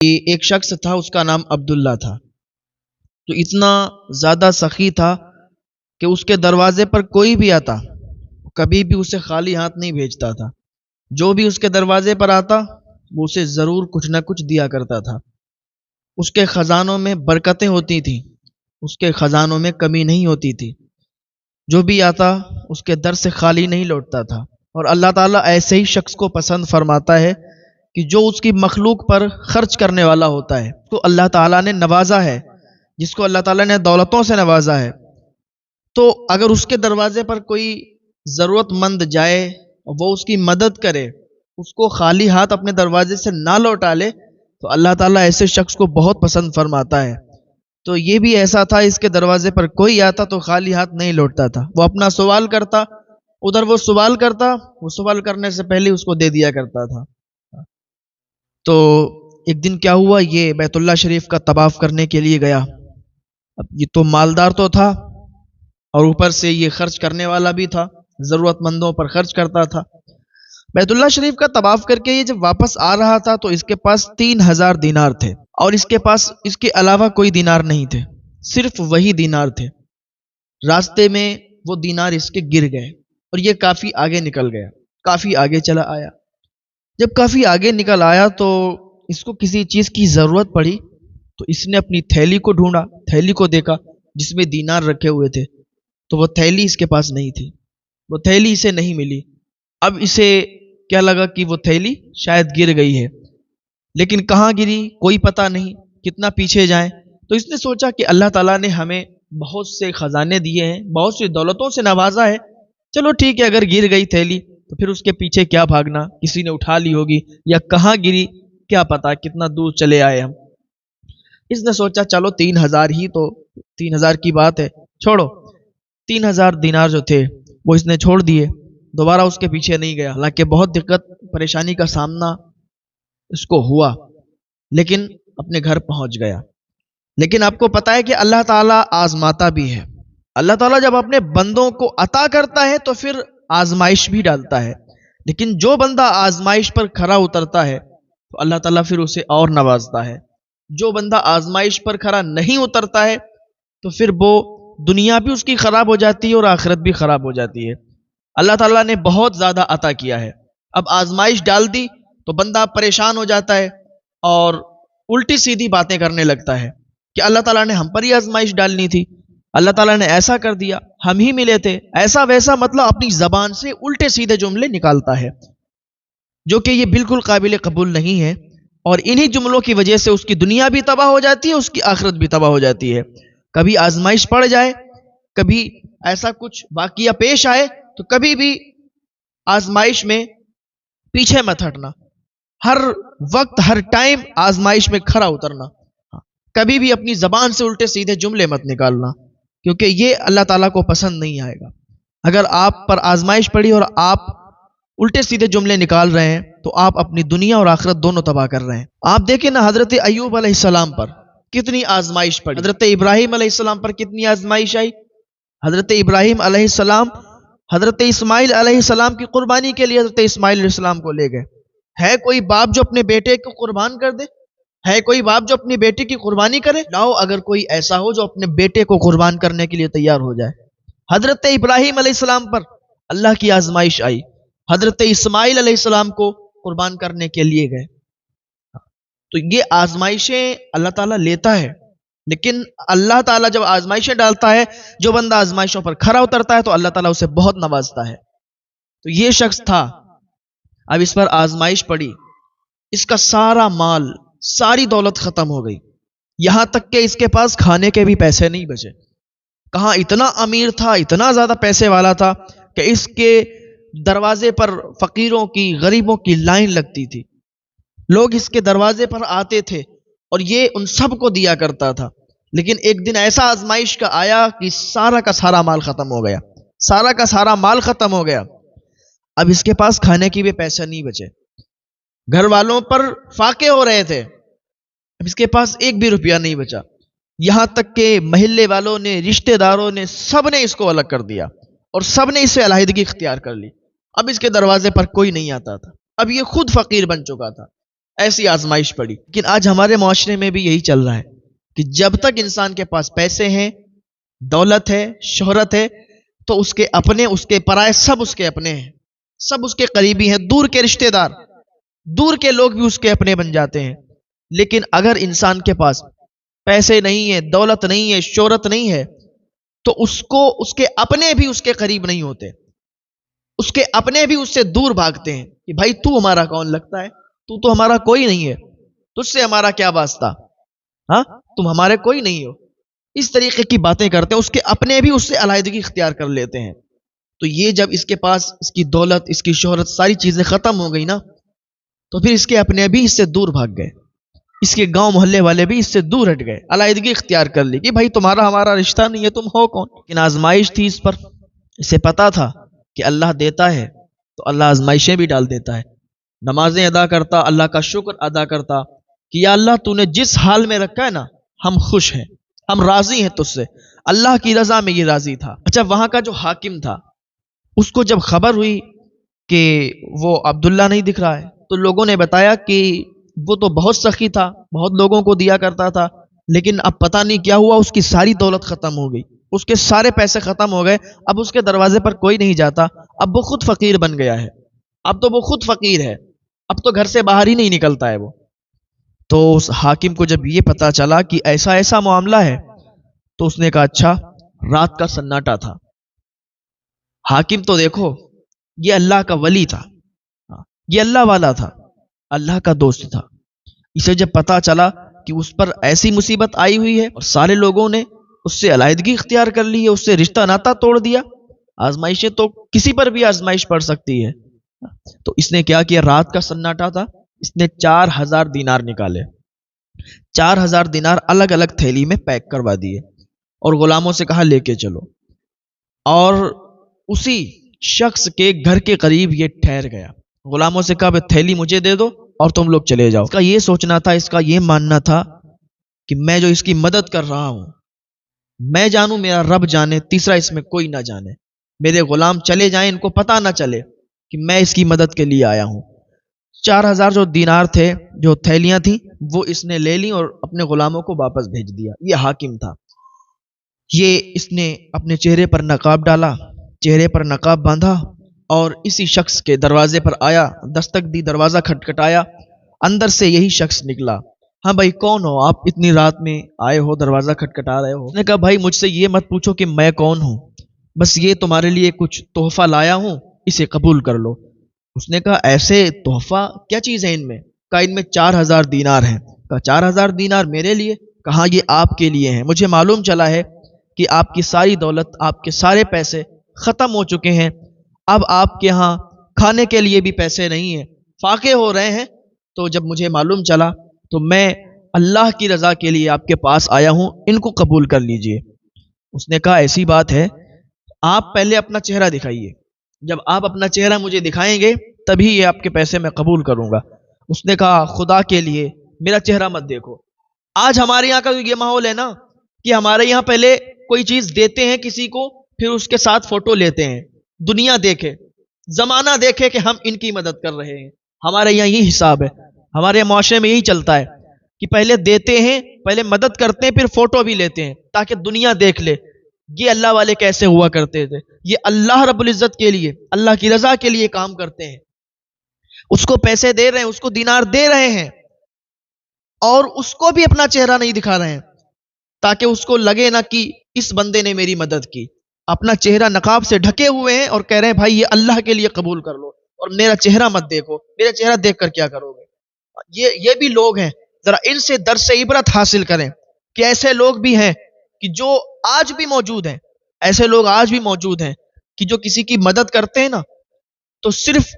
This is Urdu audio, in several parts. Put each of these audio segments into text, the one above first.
ایک شخص تھا، اس کا نام عبداللہ تھا. تو اتنا زیادہ سخی تھا کہ اس کے دروازے پر کوئی بھی آتا کبھی بھی اسے خالی ہاتھ نہیں بھیجتا تھا. جو بھی اس کے دروازے پر آتا وہ اسے ضرور کچھ نہ کچھ دیا کرتا تھا. اس کے خزانوں میں برکتیں ہوتی تھیں، اس کے خزانوں میں کمی نہیں ہوتی تھی. جو بھی آتا اس کے در سے خالی نہیں لوٹتا تھا. اور اللہ تعالیٰ ایسے ہی شخص کو پسند فرماتا ہے کہ جو اس کی مخلوق پر خرچ کرنے والا ہوتا ہے. تو اللہ تعالیٰ نے نوازا ہے، جس کو اللہ تعالیٰ نے دولتوں سے نوازا ہے، تو اگر اس کے دروازے پر کوئی ضرورت مند جائے، وہ اس کی مدد کرے، اس کو خالی ہاتھ اپنے دروازے سے نہ لوٹا لے، تو اللہ تعالیٰ ایسے شخص کو بہت پسند فرماتا ہے. تو یہ بھی ایسا تھا، اس کے دروازے پر کوئی آتا تو خالی ہاتھ نہیں لوٹتا تھا. وہ اپنا سوال کرتا، ادھر وہ سوال کرتا، وہ سوال کرنے سے پہلے اس کو دے دیا کرتا تھا. تو ایک دن کیا ہوا، یہ بیت اللہ شریف کا طواف کرنے کے لیے گیا. اب یہ تو مالدار تو تھا اور اوپر سے یہ خرچ کرنے والا بھی تھا، ضرورت مندوں پر خرچ کرتا تھا. بیت اللہ شریف کا طواف کر کے یہ جب واپس آ رہا تھا تو اس کے پاس 3000 دینار تھے، اور اس کے پاس اس کے علاوہ کوئی دینار نہیں تھے، صرف وہی دینار تھے. راستے میں وہ دینار اس کے گر گئے اور یہ کافی آگے نکل گیا، کافی آگے چلا آیا. جب کافی آگے نکل آیا تو اس کو کسی چیز کی ضرورت پڑی، تو اس نے اپنی تھیلی کو ڈھونڈا، تھیلی کو دیکھا جس میں دینار رکھے ہوئے تھے. تو وہ تھیلی اس کے پاس نہیں تھی، وہ تھیلی اسے نہیں ملی. اب اسے کیا لگا کہ وہ تھیلی شاید گر گئی ہے، لیکن کہاں گری کوئی پتہ نہیں، کتنا پیچھے جائیں. تو اس نے سوچا کہ اللہ تعالیٰ نے ہمیں بہت سے خزانے دیے ہیں، بہت سی دولتوں سے نوازا ہے، چلو ٹھیک ہے، اگر گر گئی تھیلی تو پھر اس کے پیچھے کیا بھاگنا، کسی نے اٹھا لی ہوگی یا کہاں گری کیا پتا، کتنا دور چلے آئے ہم. اس نے سوچا چلو 3000 ہی تو 3000 کی بات ہے، چھوڑو. 3000 دینار جو تھے وہ اس نے چھوڑ دیے، دوبارہ اس کے پیچھے نہیں گیا. حالانکہ بہت دقت پریشانی کا سامنا اس کو ہوا، لیکن اپنے گھر پہنچ گیا. لیکن آپ کو پتا ہے کہ اللہ تعالیٰ آزماتا بھی ہے. اللہ تعالیٰ جب اپنے بندوں کو عطا کرتا ہے تو پھر آزمائش بھی ڈالتا ہے. لیکن جو بندہ آزمائش پر کھرا اترتا ہے تو اللہ تعالیٰ پھر اسے اور نوازتا ہے. جو بندہ آزمائش پر کھرا نہیں اترتا ہے تو پھر وہ دنیا بھی اس کی خراب ہو جاتی ہے اور آخرت بھی خراب ہو جاتی ہے. اللہ تعالیٰ نے بہت زیادہ عطا کیا ہے، اب آزمائش ڈال دی تو بندہ پریشان ہو جاتا ہے اور الٹی سیدھی باتیں کرنے لگتا ہے کہ اللہ تعالیٰ نے ہم پر ہی آزمائش ڈالنی تھی، اللہ تعالیٰ نے ایسا کر دیا، ہم ہی ملے تھے، ایسا ویسا. مطلب اپنی زبان سے الٹے سیدھے جملے نکالتا ہے، جو کہ یہ بالکل قابل قبول نہیں ہے. اور انہی جملوں کی وجہ سے اس کی دنیا بھی تباہ ہو جاتی ہے، اس کی آخرت بھی تباہ ہو جاتی ہے. کبھی آزمائش پڑ جائے، کبھی ایسا کچھ واقعہ پیش آئے تو کبھی بھی آزمائش میں پیچھے مت ہٹنا، ہر وقت ہر ٹائم آزمائش میں کھڑا اترنا. کبھی بھی اپنی زبان سے الٹے سیدھے جملے مت نکالنا، کیونکہ یہ اللہ تعالیٰ کو پسند نہیں آئے گا. اگر آپ پر آزمائش پڑی اور آپ الٹے سیدھے جملے نکال رہے ہیں تو آپ اپنی دنیا اور آخرت دونوں تباہ کر رہے ہیں. آپ دیکھیں نا، حضرت ایوب علیہ السلام پر کتنی آزمائش پڑی، حضرت ابراہیم علیہ السلام پر کتنی آزمائش آئی. حضرت ابراہیم علیہ السلام حضرت اسماعیل علیہ السلام کی قربانی کے لیے حضرت اسماعیل علیہ السلام کو لے گئے. ہے کوئی باپ جو اپنے بیٹے کو قربان کر دے؟ ہے کوئی باپ جو اپنی بیٹی کی قربانی کرے؟ لاؤ اگر کوئی ایسا ہو جو اپنے بیٹے کو قربان کرنے کے لیے تیار ہو جائے. حضرت ابراہیم علیہ السلام پر اللہ کی آزمائش آئی، حضرت اسماعیل علیہ السلام کو قربان کرنے کے لیے گئے. تو یہ آزمائشیں اللہ تعالیٰ لیتا ہے، لیکن اللہ تعالیٰ جب آزمائشیں ڈالتا ہے، جو بندہ آزمائشوں پر کھرا اترتا ہے تو اللہ تعالیٰ اسے بہت نوازتا ہے. تو یہ شخص تھا، اب اس پر آزمائش پڑی، اس کا سارا مال، ساری دولت ختم ہو گئی، یہاں تک کہ اس کے پاس کھانے کے بھی پیسے نہیں بچے. کہاں اتنا امیر تھا، اتنا زیادہ پیسے والا تھا کہ اس کے دروازے پر فقیروں کی، غریبوں کی لائن لگتی تھی. لوگ اس کے دروازے پر آتے تھے اور یہ ان سب کو دیا کرتا تھا. لیکن ایک دن ایسا آزمائش کا آیا کہ سارا کا سارا مال ختم ہو گیا، سارا کا سارا مال ختم ہو گیا. اب اس کے پاس کھانے کی بھی پیسے نہیں بچے، گھر والوں پر فاقے ہو رہے تھے، اب اس کے پاس ایک بھی روپیہ نہیں بچا. یہاں تک کہ محلے والوں نے، رشتہ داروں نے، سب نے اس کو الگ کر دیا اور سب نے اس سے علیحدگی اختیار کر لی. اب اس کے دروازے پر کوئی نہیں آتا تھا، اب یہ خود فقیر بن چکا تھا. ایسی آزمائش پڑی. لیکن آج ہمارے معاشرے میں بھی یہی چل رہا ہے کہ جب تک انسان کے پاس پیسے ہیں، دولت ہے، شہرت ہے، تو اس کے اپنے، اس کے پرائے، سب اس کے اپنے ہیں، سب اس کے قریبی ہیں. دور کے رشتہ دار، دور کے لوگ بھی اس کے اپنے بن جاتے ہیں. لیکن اگر انسان کے پاس پیسے نہیں ہے، دولت نہیں ہے، شہرت نہیں ہے، تو اس کے اپنے بھی اس کے قریب نہیں ہوتے. اس کے اپنے بھی اس سے دور بھاگتے ہیں کہ بھائی تو ہمارا کون لگتا ہے، تو ہمارا کوئی نہیں ہے، تجھ سے ہمارا کیا واسطہ، ہاں تم ہمارے کوئی نہیں ہو. اس طریقے کی باتیں کرتے ہیں. اس کے اپنے بھی اس سے علیحدگی اختیار کر لیتے ہیں. تو یہ جب اس کے پاس اس کی دولت، اس کی شہرت، ساری چیزیں ختم ہو گئی نا، تو پھر اس کے اپنے بھی اس سے دور بھاگ گئے. اس کے گاؤں محلے والے بھی اس سے دور ہٹ گئے، علیحدگی اختیار کر لی کہ بھائی تمہارا ہمارا رشتہ نہیں ہے، تم ہو کون. لیکن آزمائش تھی اس پر. اسے پتا تھا کہ اللہ دیتا ہے تو اللہ آزمائشیں بھی ڈال دیتا ہے. نمازیں ادا کرتا، اللہ کا شکر ادا کرتا کہ یا اللہ تو نے جس حال میں رکھا ہے نا، ہم خوش ہیں، ہم راضی ہیں تجھ سے، اللہ کی رضا میں یہ راضی تھا. اچھا، وہاں کا جو حاکم تھا، اس کو جب خبر ہوئی کہ وہ عبداللہ نہیں دکھ رہا ہے، تو لوگوں نے بتایا کہ وہ تو بہت سخی تھا، بہت لوگوں کو دیا کرتا تھا، لیکن اب پتہ نہیں کیا ہوا، اس کی ساری دولت ختم ہو گئی، اس کے سارے پیسے ختم ہو گئے. اب اس کے دروازے پر کوئی نہیں جاتا، اب وہ خود فقیر بن گیا ہے. اب تو وہ خود فقیر ہے، اب تو گھر سے باہر ہی نہیں نکلتا ہے وہ. تو اس حاکم کو جب یہ پتا چلا کہ ایسا ایسا معاملہ ہے، تو اس نے کہا اچھا. رات کا سناٹا تھا. حاکم تو دیکھو، یہ اللہ کا ولی تھا، یہ اللہ والا تھا، اللہ کا دوست تھا. اسے جب پتا چلا کہ اس پر ایسی مصیبت آئی ہوئی ہے اور سارے لوگوں نے اس سے علیحدگی اختیار کر لی ہے، اس سے رشتہ ناتا توڑ دیا. آزمائشیں تو کسی پر بھی آزمائش پڑ سکتی ہے. تو اس نے کیا کیا؟ رات کا سناٹا تھا، اس نے 4000 دینار نکالے. 4000 دینار الگ الگ تھیلی میں پیک کروا دیے اور غلاموں سے کہا لے کے چلو. اور اسی شخص کے گھر کے قریب یہ ٹھہر گیا. غلاموں سے کہا تھیلی مجھے دے دو اور تم لوگ چلے جاؤ. اس کا یہ سوچنا تھا، اس کا یہ ماننا تھا کہ میں جو اس کی مدد کر رہا ہوں، میں جانوں، میرا رب جانے، تیسرا اس میں کوئی نہ جانے. میرے غلام چلے جائیں، ان کو پتہ نہ چلے کہ میں اس کی مدد کے لیے آیا ہوں. 4000 جو دینار تھے، جو تھیلیاں تھیں، وہ اس نے لے لی اور اپنے غلاموں کو واپس بھیج دیا. یہ حاکم تھا. یہ اس نے اپنے چہرے پر نقاب ڈالا، چہرے پر نقاب باندھا اور اسی شخص کے دروازے پر آیا، دستک دی، دروازہ کھٹکھٹایا. اندر سے یہی شخص نکلا. ہاں بھائی کون ہو آپ؟ اتنی رات میں آئے ہو، دروازہ کھٹکھٹا رہے ہو. اس نے کہا بھائی مجھ سے یہ مت پوچھو کہ میں کون ہوں، بس یہ تمہارے لیے کچھ تحفہ لایا ہوں، اسے قبول کر لو. اس نے کہا ایسے تحفہ کیا چیز ہے ان میں؟ کہا ان میں 4000 دینار ہیں. کہا 4000 دینار میرے لیے؟ کہا یہ آپ کے لیے ہیں. مجھے معلوم چلا ہے کہ آپ کی ساری دولت، آپ کے سارے پیسے ختم ہو چکے ہیں، اب آپ کے ہاں کھانے کے لیے بھی پیسے نہیں ہیں، فاقے ہو رہے ہیں. تو جب مجھے معلوم چلا تو میں اللہ کی رضا کے لیے آپ کے پاس آیا ہوں، ان کو قبول کر لیجئے. اس نے کہا ایسی بات ہے، آپ پہلے اپنا چہرہ دکھائیے، جب آپ اپنا چہرہ مجھے دکھائیں گے تبھی یہ آپ کے پیسے میں قبول کروں گا. اس نے کہا خدا کے لیے میرا چہرہ مت دیکھو. آج ہمارے یہاں کا یہ ماحول ہے نا کہ ہمارے یہاں پہلے کوئی چیز دیتے ہیں کسی کو، پھر اس کے ساتھ فوٹو لیتے ہیں، دنیا دیکھے، زمانہ دیکھے کہ ہم ان کی مدد کر رہے ہیں. ہمارے یہاں یہی حساب ہے، ہمارے معاشرے میں یہی چلتا ہے کہ پہلے دیتے ہیں، پہلے مدد کرتے ہیں، پھر فوٹو بھی لیتے ہیں تاکہ دنیا دیکھ لے یہ اللہ والے کیسے ہوا کرتے تھے. یہ اللہ رب العزت کے لیے، اللہ کی رضا کے لیے کام کرتے ہیں. اس کو پیسے دے رہے ہیں، اس کو دینار دے رہے ہیں اور اس کو بھی اپنا چہرہ نہیں دکھا رہے ہیں تاکہ اس کو لگے نا کہ اس بندے نے میری مدد کی. اپنا چہرہ نقاب سے ڈھکے ہوئے ہیں اور کہہ رہے ہیں بھائی یہ اللہ کے لیے قبول کر لو اور میرا چہرہ مت دیکھو. میرا چہرہ دیکھ کر کیا کرو گے؟ یہ بھی لوگ ہیں، ذرا ان سے درس عبرت حاصل کریں کہ ایسے لوگ بھی ہیں کہ جو آج بھی موجود ہیں. ایسے لوگ آج بھی موجود ہیں کہ جو کسی کی مدد کرتے ہیں نا تو صرف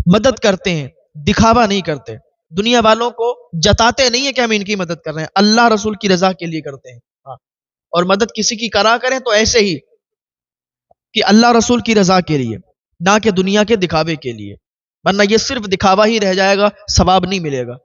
مدد کرتے ہیں، دکھاوا نہیں کرتے. دنیا والوں کو جتاتے نہیں ہیں کہ ہم ان کی مدد کر رہے ہیں، اللہ رسول کی رضا کے لیے کرتے ہیں. اور مدد کسی کی کرا کریں تو ایسے ہی کہ اللہ رسول کی رضا کے لیے، نہ کہ دنیا کے دکھاوے کے لیے، ورنہ یہ صرف دکھاوا ہی رہ جائے گا، ثواب نہیں ملے گا.